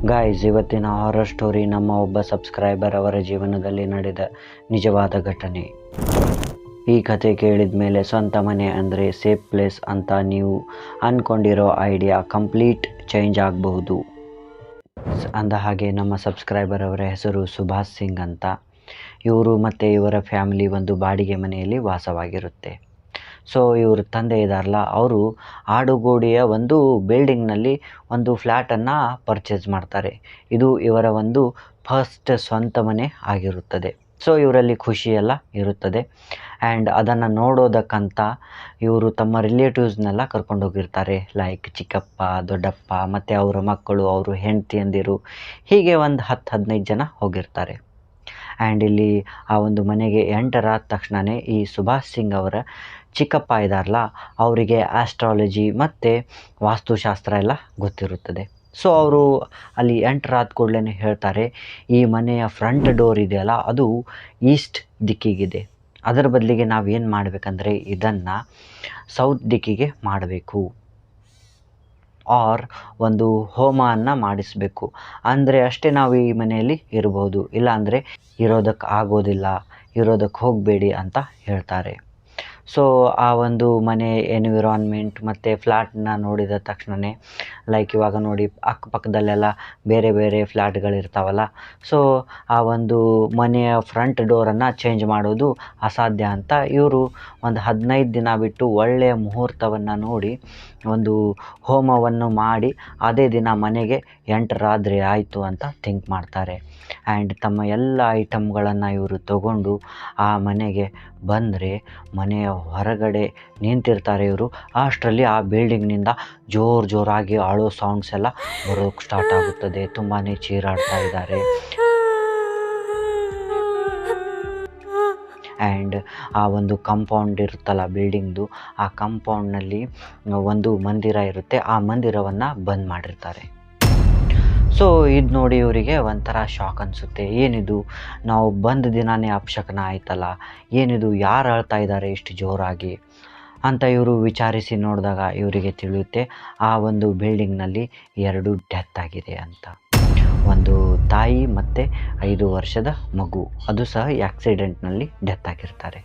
Guys, ಇವತ್ತಿನ horror story ನಮ್ಮ ಒಬ್ಬ ಸಬ್ಸ್ಕ್ರೈಬರ್ ಅವರ ಜೀವನದಲ್ಲಿ ನಡೆದ ನಿಜವಾದ ಘಟನೆ. ಈ ಕತೆ ಕೇಳಿದ ಮೇಲೆ ಸ್ವಂತ ಮನೆ ಅಂದರೆ ಸೇಫ್ ಪ್ಲೇಸ್ ಅಂತ ನೀವು ಅಂದ್ಕೊಂಡಿರೋ ಐಡಿಯಾ ಕಂಪ್ಲೀಟ್ ಚೇಂಜ್ ಆಗಬಹುದು. ಅಂದ ಹಾಗೆ ನಮ್ಮ ಸಬ್ಸ್ಕ್ರೈಬರ್ ಅವರ ಹೆಸರು ಸುಭಾಷ್ ಸಿಂಗ್ ಅಂತ. ಇವರು ಮತ್ತು ಇವರ ಫ್ಯಾಮಿಲಿ ಒಂದು ಬಾಡಿಗೆ ಮನೆಯಲ್ಲಿ ವಾಸವಾಗಿರುತ್ತೆ. ಸೊ ಇವ್ರ ತಂದೆ ಇದ್ದಾರಲ್ಲ, ಅವರು ಆಡುಗೋಡಿಯ ಒಂದು ಬಿಲ್ಡಿಂಗ್ನಲ್ಲಿ ಒಂದು ಫ್ಲ್ಯಾಟನ್ನು ಪರ್ಚೇಸ್ ಮಾಡ್ತಾರೆ. ಇದು ಇವರ ಒಂದು ಫಸ್ಟ್ ಸ್ವಂತ ಮನೆ ಆಗಿರುತ್ತದೆ. ಸೊ ಇವರಲ್ಲಿ ಖುಷಿಯೆಲ್ಲ ಇರುತ್ತದೆ. ಆ್ಯಂಡ್ ಅದನ್ನು ನೋಡೋದಕ್ಕಂತ ಇವರು ತಮ್ಮ ರಿಲೇಟಿವ್ಸ್ನೆಲ್ಲ ಕರ್ಕೊಂಡೋಗಿರ್ತಾರೆ. ಲೈಕ್ ಚಿಕ್ಕಪ್ಪ, ದೊಡ್ಡಪ್ಪ ಮತ್ತು ಅವರ ಮಕ್ಕಳು, ಅವರು ಹೆಂಡತಿಯಂದಿರು, ಹೀಗೆ ಒಂದು 10-15 ಜನ ಹೋಗಿರ್ತಾರೆ. ಆ್ಯಂಡ್ ಇಲ್ಲಿ ಆ ಒಂದು ಮನೆಗೆ ಎಂಟರ್ ಆದ ತಕ್ಷಣವೇ ಈ ಸುಭಾಷ್ ಸಿಂಗ್ ಅವರ ಚಿಕ್ಕಪ್ಪ ಇದ್ದಾರಲ್ಲ, ಅವರಿಗೆ ಆಸ್ಟ್ರಾಲಜಿ ಮತ್ತು ವಾಸ್ತುಶಾಸ್ತ್ರ ಎಲ್ಲ ಗೊತ್ತಿರುತ್ತದೆ. ಸೊ ಅವರು ಅಲ್ಲಿ ಎಂಟರ್ ಆದ ಕೂಡಲೇ ಹೇಳ್ತಾರೆ, ಈ ಮನೆಯ ಫ್ರಂಟ್ ಡೋರ್ ಇದೆಯಲ್ಲ, ಅದು ಈಸ್ಟ್ ದಿಕ್ಕಿಗಿದೆ. ಅದರ ಬದಲಿಗೆ ನಾವೇನು ಮಾಡಬೇಕಂದ್ರೆ ಇದನ್ನು ಸೌತ್ ದಿಕ್ಕಿಗೆ ಮಾಡಬೇಕು, ಆರ್ ಒಂದು ಹೋಮವನ್ನು ಮಾಡಿಸಬೇಕು. ಅಂದರೆ ಅಷ್ಟೇ ನಾವು ಈ ಮನೆಯಲ್ಲಿ ಇರ್ಬೋದು, ಇಲ್ಲಾಂದರೆ ಇರೋದಕ್ಕೆ ಆಗೋದಿಲ್ಲ, ಇರೋದಕ್ಕೆ ಹೋಗಬೇಡಿ ಅಂತ ಹೇಳ್ತಾರೆ. ಸೊ ಆ ಒಂದು ಮನೆ ಎನ್ವಿರಾನ್ಮೆಂಟ್ ಮತ್ತು ಫ್ಲ್ಯಾಟ್ನ ನೋಡಿದ ತಕ್ಷಣವೇ, ಲೈಕ್ ಇವಾಗ ನೋಡಿ ಅಕ್ಕಪಕ್ಕದಲ್ಲೆಲ್ಲ ಬೇರೆ ಬೇರೆ ಫ್ಲ್ಯಾಟ್ಗಳಿರ್ತಾವಲ್ಲ, ಸೊ ಆ ಒಂದು ಮನೆಯ ಫ್ರಂಟ್ ಡೋರನ್ನು ಚೇಂಜ್ ಮಾಡೋದು ಅಸಾಧ್ಯ ಅಂತ ಇವರು ಒಂದು 15 ದಿನ ಬಿಟ್ಟು ಒಳ್ಳೆಯ ಮುಹೂರ್ತವನ್ನು ನೋಡಿ ಒಂದು ಹೋಮವನ್ನು ಮಾಡಿ ಅದೇ ದಿನ ಮನೆಗೆ ಎಂಟರ್ ಆದರೆ ಆಯಿತು ಅಂತ ಥಿಂಕ್ ಮಾಡ್ತಾರೆ. ಆ್ಯಂಡ್ ತಮ್ಮ ಎಲ್ಲ ಐಟಮ್ಗಳನ್ನು ಇವರು ತಗೊಂಡು ಆ ಮನೆಗೆ ಬಂದರೆ, ಮನೆಯ ಹೊರಗಡೆ ನಿಂತಿರ್ತಾರೆ ಇವರು. ಅಷ್ಟರಲ್ಲಿ ಆ ಬಿಲ್ಡಿಂಗ್ನಿಂದ ಜೋರಾಗಿ ಅಳೋ ಸೌಂಡ್ಸ್ ಎಲ್ಲ ಬರೋಕ್ಕೆ ಸ್ಟಾರ್ಟ್ ಆಗುತ್ತದೆ. ತುಂಬಾ ಚೀರಾಡ್ತಾ ಇದ್ದಾರೆ. ಆ್ಯಂಡ್ ಆ ಒಂದು ಕಾಂಪೌಂಡ್ ಇರುತ್ತಲ್ಲ ಬಿಲ್ಡಿಂಗ್ದು, ಆ ಕಾಂಪೌಂಡ್ನಲ್ಲಿ ಒಂದು ಮಂದಿರ ಇರುತ್ತೆ. ಆ ಮಂದಿರವನ್ನು ಬಂದ್ ಮಾಡಿರ್ತಾರೆ. ಸೊ ಇದು ನೋಡಿ ಇವರಿಗೆ ಒಂಥರ ಶಾಕ್ ಅನಿಸುತ್ತೆ. ಏನಿದು, ನಾವು ಬಂದ ದಿನವೇ ಅಪಶಕನ ಆಯ್ತಲ್ಲ, ಏನಿದು, ಯಾರು ಅಳ್ತಾ ಇದ್ದಾರೆ ಇಷ್ಟು ಜೋರಾಗಿ ಅಂತ ಇವರು ವಿಚಾರಿಸಿ ನೋಡಿದಾಗ ಇವರಿಗೆ ತಿಳಿಯುತ್ತೆ, ಆ ಒಂದು ಬಿಲ್ಡಿಂಗ್ನಲ್ಲಿ 2 ಡೆತ್ ಆಗಿದೆ ಅಂತ. ಒಂದು ತಾಯಿ ಮತ್ತು 5 ವರ್ಷದ ಮಗು, ಅದು ಸಹ ಆಕ್ಸಿಡೆಂಟ್ನಲ್ಲಿ ಡೆತ್ ಆಗಿರ್ತಾರೆ.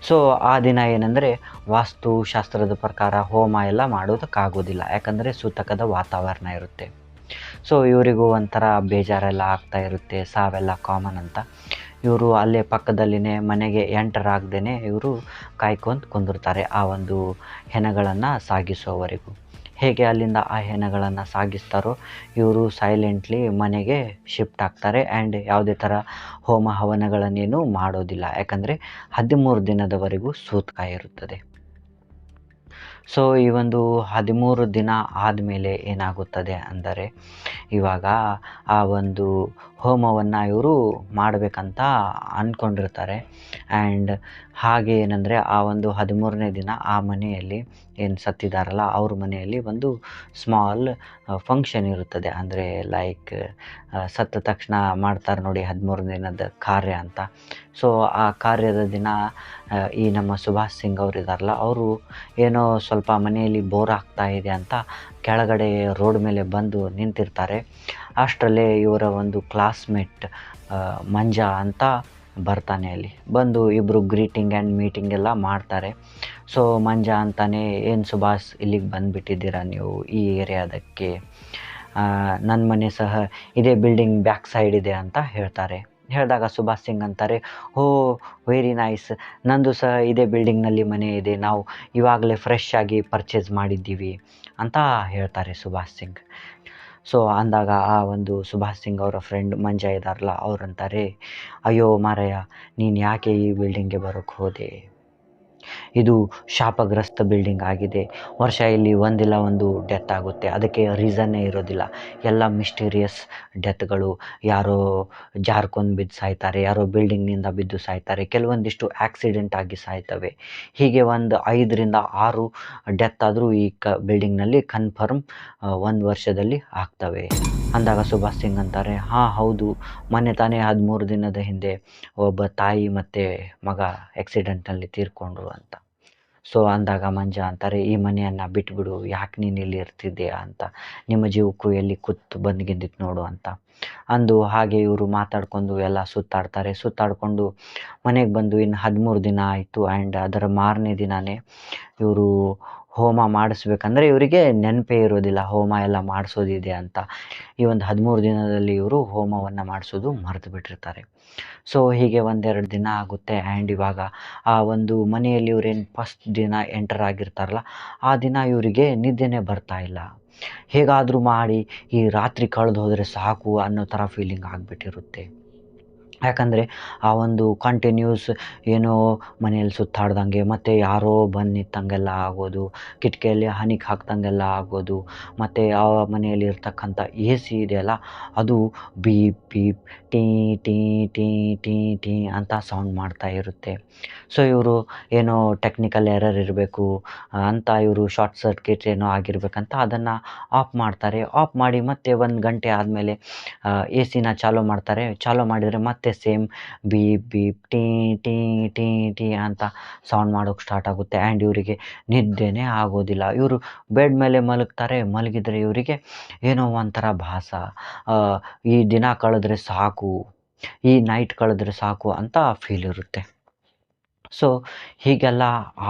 ಸೊ ಆ ದಿನ ಏನಂದರೆ ವಾಸ್ತುಶಾಸ್ತ್ರದ ಪ್ರಕಾರ ಹೋಮ ಎಲ್ಲ ಮಾಡೋದಕ್ಕಾಗೋದಿಲ್ಲ, ಯಾಕಂದರೆ ಸೂತಕದ ವಾತಾವರಣ ಇರುತ್ತೆ. ಸೊ ಇವರಿಗೂ ಒಂಥರ ಬೇಜಾರೆಲ್ಲ ಆಗ್ತಾ ಇರುತ್ತೆ, ಸಾವೆಲ್ಲ ಕಾಮನ್ ಅಂತ. ಇವರು ಅಲ್ಲೇ ಪಕ್ಕದಲ್ಲಿನೇ ಮನೆಗೆ ಎಂಟರ್ ಆಗದೇ ಇವರು ಕಾಯ್ಕೊಂಡು ಕುಂದಿರ್ತಾರೆ ಆ ಒಂದು ಹೆಣಗಳನ್ನು ಸಾಗಿಸೋವರೆಗೂ. ಹೇಗೆ ಅಲ್ಲಿಂದ ಆ ಹೆಣಗಳನ್ನು ಸಾಗಿಸ್ತಾರೋ ಇವರು ಸೈಲೆಂಟ್ಲಿ ಮನೆಗೆ ಶಿಫ್ಟ್ ಆಗ್ತಾರೆ. ಆ್ಯಂಡ್ ಯಾವುದೇ ಥರ ಹೋಮ ಹವನಗಳನ್ನೇನು ಮಾಡೋದಿಲ್ಲ, ಯಾಕಂದರೆ 13 ದಿನದವರೆಗೂ ಸೂತಕ ಇರುತ್ತದೆ. ಸೊ ಈ ಒಂದು 13 ದಿನ ಆದಮೇಲೆ ಏನಾಗುತ್ತದೆ ಅಂದರೆ, ಇವಾಗ ಆ ಒಂದು ಹೋಮವನ್ನು ಇವರು ಮಾಡಬೇಕಂತ ಅಂದ್ಕೊಂಡಿರ್ತಾರೆ. ಆ್ಯಂಡ್ ಹಾಗೆ ಏನಂದರೆ ಆ ಒಂದು 13ನೇ ದಿನ ಆ ಮನೆಯಲ್ಲಿ ಏನು ಸತ್ತಿದಾರಲ್ಲ, ಅವ್ರ ಮನೆಯಲ್ಲಿ ಒಂದು ಸ್ಮಾಲ್ ಫಂಕ್ಷನ್ ಇರುತ್ತದೆ. ಅಂದರೆ ಲೈಕ್ ಸತ್ತ ತಕ್ಷಣ ಮಾಡ್ತಾರೆ ನೋಡಿ 13 ದಿನದ ಕಾರ್ಯ ಅಂತ. ಸೊ ಆ ಕಾರ್ಯದ ದಿನ ಈ ನಮ್ಮ ಸುಭಾಷ್ ಸಿಂಗ್ ಅವರು ಇದ್ದಾರಲ್ಲ, ಅವರು ಏನೋ ಸ್ವಲ್ಪ ಮನೆಯಲ್ಲಿ ಬೋರ್ ಆಗ್ತಾ ಇದೆ ಅಂತ ಕೆಳಗಡೆ ರೋಡ್ ಮೇಲೆ ಬಂದು ನಿಂತಿರ್ತಾರೆ. ಅಷ್ಟರಲ್ಲೇ ಇವರ ಒಂದು ಕ್ಲಾಸ್ಮೇಟ್ ಮಂಜ ಅಂತ ಬರ್ತಾನೆ. ಅಲ್ಲಿ ಬಂದು ಇಬ್ಬರು ಗ್ರೀಟಿಂಗ್ ಆ್ಯಂಡ್ ಮೀಟಿಂಗ್ ಎಲ್ಲ ಮಾಡ್ತಾರೆ. ಸೊ ಮಂಜ ಅಂತಾನೆ, ಏನು ಸುಭಾಷ್ ಇಲ್ಲಿಗೆ ಬಂದುಬಿಟ್ಟಿದ್ದೀರಾ ನೀವು ಈ ಏರಿಯಾದಕ್ಕೆ, ನನ್ನ ಮನೆ ಸಹ ಇದೇ ಬಿಲ್ಡಿಂಗ್ ಬ್ಯಾಕ್ ಸೈಡ್ ಇದೆ ಅಂತ ಹೇಳ್ತಾರೆ. ಹೇಳಿದಾಗ ಸುಭಾಷ್ ಸಿಂಗ್ ಅಂತಾರೆ, ಓ ವೆರಿ ನೈಸ್, ನಂದು ಸಹ ಇದೇ ಬಿಲ್ಡಿಂಗ್ನಲ್ಲಿ ಮನೆ ಇದೆ, ನಾವು ಇವಾಗಲೇ ಫ್ರೆಶ್ ಆಗಿ ಪರ್ಚೇಸ್ ಮಾಡಿದ್ದೀವಿ ಅಂತ ಹೇಳ್ತಾರೆ ಸುಭಾಷ್ ಸಿಂಗ್. ಸೊ ಅಂದಾಗ ಆ ಒಂದು ಸುಭಾಷ್ ಸಿಂಗ್ ಅವರ ಫ್ರೆಂಡ್ ಮಂಜ ಇದ್ದಾರಲ್ಲ, ಅವ್ರಂತಾರೆ, ಅಯ್ಯೋ ಮಾರಾಯ, ನೀನು ಯಾಕೆ ಈ ಬಿಲ್ಡಿಂಗ್ಗೆ ಬರೋಕ್ಕೆ ಹೋದೆ, ಇದು ಶಾಪಗ್ರಸ್ತ ಬಿಲ್ಡಿಂಗ್ ಆಗಿದೆ. ವರ್ಷ ಇಲ್ಲಿ ಒಂದಿಲ್ಲ ಒಂದು ಡೆತ್ ಆಗುತ್ತೆ, ಅದಕ್ಕೆ ರೀಸನ್ನೇ ಇರೋದಿಲ್ಲ. ಎಲ್ಲ ಮಿಸ್ಟೀರಿಯಸ್ ಡೆತ್ಗಳು, ಯಾರೋ ಜಾರ್ಕೊಂಡು ಬಿದ್ದು ಸಾಯ್ತಾರೆ, ಯಾರೋ ಬಿಲ್ಡಿಂಗ್ನಿಂದ ಬಿದ್ದು ಸಾಯ್ತಾರೆ, ಕೆಲವೊಂದಿಷ್ಟು ಆಕ್ಸಿಡೆಂಟ್ ಆಗಿ ಸಾಯ್ತವೆ. ಹೀಗೆ ಒಂದು 5ರಿಂದ 6 ಡೆತ್ ಆದರೂ ಈ ಬಿಲ್ಡಿಂಗ್ನಲ್ಲಿ ಕನ್ಫರ್ಮ್ 1 ವರ್ಷದಲ್ಲಿ ಆಗ್ತವೆ ಅಂದಾಗ ಸುಭಾಷ್ ಸಿಂಗ್ ಅಂತಾರೆ, ಹಾಂ ಹೌದು, ಮೊನ್ನೆ ತಾನೇ 13 ದಿನದ ಹಿಂದೆ ಒಬ್ಬ ತಾಯಿ ಮತ್ತು ಮಗ ಆಕ್ಸಿಡೆಂಟ್ನಲ್ಲಿ ತೀರ್ಕೊಂಡ್ರು ಅಂತ. ಸೊ ಅಂದಾಗ ಮಂಜ ಅಂತಾರೆ, ಈ ಮನೆಯನ್ನು ಬಿಟ್ಬಿಡು, ಯಾಕೆ ನೀನು ಇಲ್ಲಿ ಇರ್ತಿದ್ದೀಯಾ ಅಂತ, ನಿಮ್ಮ ಜೀವಕ್ಕೂ ಎಲ್ಲಿ ಕೂತು ಬಂದ್ಗಿದ್ದಿತ್ತು ನೋಡು ಅಂತ ಅಂದು. ಹಾಗೆ ಇವರು ಮಾತಾಡ್ಕೊಂಡು ಎಲ್ಲ ಸುತ್ತಾಡಿಕೊಂಡು ಮನೆಗೆ ಬಂದು ಇನ್ನು 13 ದಿನ ಆಯಿತು. ಆ್ಯಂಡ್ ಅದರ ಮಾರನೇ ದಿನವೇ ಇವರು ಹೋಮ ಮಾಡಿಸ್ಬೇಕಂದ್ರೆ ಇವರಿಗೆ ನೆನಪೇ ಇರೋದಿಲ್ಲ ಹೋಮ ಎಲ್ಲ ಮಾಡಿಸೋದಿದೆ ಅಂತ. ಈ ಒಂದು 13 ದಿನದಲ್ಲಿ ಇವರು ಹೋಮವನ್ನು ಮಾಡಿಸೋದು ಮರೆತು ಬಿಟ್ಟಿರ್ತಾರೆ. ಸೊ ಹೀಗೆ 1-2 ದಿನ ಆಗುತ್ತೆ. ಆ್ಯಂಡ್ ಇವಾಗ ಆ ಒಂದು ಮನೆಯಲ್ಲಿ ಇವ್ರೇನು ಫಸ್ಟ್ ದಿನ ಎಂಟರ್ ಆಗಿರ್ತಾರಲ್ಲ, ಆ ದಿನ ಇವರಿಗೆ ನಿದ್ದೆನೇ ಬರ್ತಾ ಇಲ್ಲ. ಹೇಗಾದರೂ ಮಾಡಿ ಈ ರಾತ್ರಿ ಕಳೆದು ಹೋದರೆ ಸಾಕು ಅನ್ನೋ ಥರ ಫೀಲಿಂಗ್ ಆಗಿಬಿಟ್ಟಿರುತ್ತೆ. ಯಾಕಂದರೆ ಆ ಒಂದು ಕಂಟಿನ್ಯೂಸ್ ಏನೋ ಮನೆಯಲ್ಲಿ ಸುತ್ತಾಡ್ದಂಗೆ, ಮತ್ತು ಯಾರೋ ಬಂದು ನಿಂತಂಗೆಲ್ಲ ಆಗೋದು, ಕಿಟಕಿಯಲ್ಲಿ ಹನಿಗೆ ಹಾಕ್ದಂಗೆಲ್ಲ ಆಗೋದು, ಮತ್ತು ಆ ಮನೆಯಲ್ಲಿ ಇರ್ತಕ್ಕಂಥ ಎ ಸಿ ಇದೆಯಲ್ಲ ಅದು beep beep tea tea tea tea tea ಅಂತ ಸೌಂಡ್ ಮಾಡ್ತಾ ಇರುತ್ತೆ. ಸೊ ಇವರು ಏನೋ ಟೆಕ್ನಿಕಲ್ ಎರರ್ ಇರಬೇಕು ಅಂತ ಇವರು ಶಾರ್ಟ್ ಸರ್ಕ್ಯೂಟ್ ಏನೋ ಆಗಿರ್ಬೇಕಂತ ಅದನ್ನು ಆಫ್ ಮಾಡ್ತಾರೆ. ಆಫ್ ಮಾಡಿ ಮತ್ತೆ 1 ಗಂಟೆ ಆದಮೇಲೆ ಎ ಸಿನ ಚಾಲೂ ಮಾಡ್ತಾರೆ. ಚಾಲೂ ಮಾಡಿದರೆ ಮತ್ತೆ same beep beep tea tea tea tea ಅಂತ ಸೌಂಡ್ ಮಾಡೋಕ್ಕೆ ಸ್ಟಾರ್ಟ್ ಆಗುತ್ತೆ. ಆ್ಯಂಡ್ ಇವರಿಗೆ ನಿದ್ದೆನೇ ಆಗೋದಿಲ್ಲ. ಇವರು ಬೆಡ್ ಮೇಲೆ ಮಲಗ್ತಾರೆ. ಮಲಗಿದರೆ ಇವರಿಗೆ ಏನೋ ಒಂಥರ ಭಾಸ, ಈ ದಿನ ಕಳೆದ್ರೆ ಸಾಕು, ಈ ನೈಟ್ ಕಳೆದ್ರೆ ಸಾಕು ಅಂತ ಫೀಲ್ ಇರುತ್ತೆ. ಸೊ ಹೀಗೆಲ್ಲ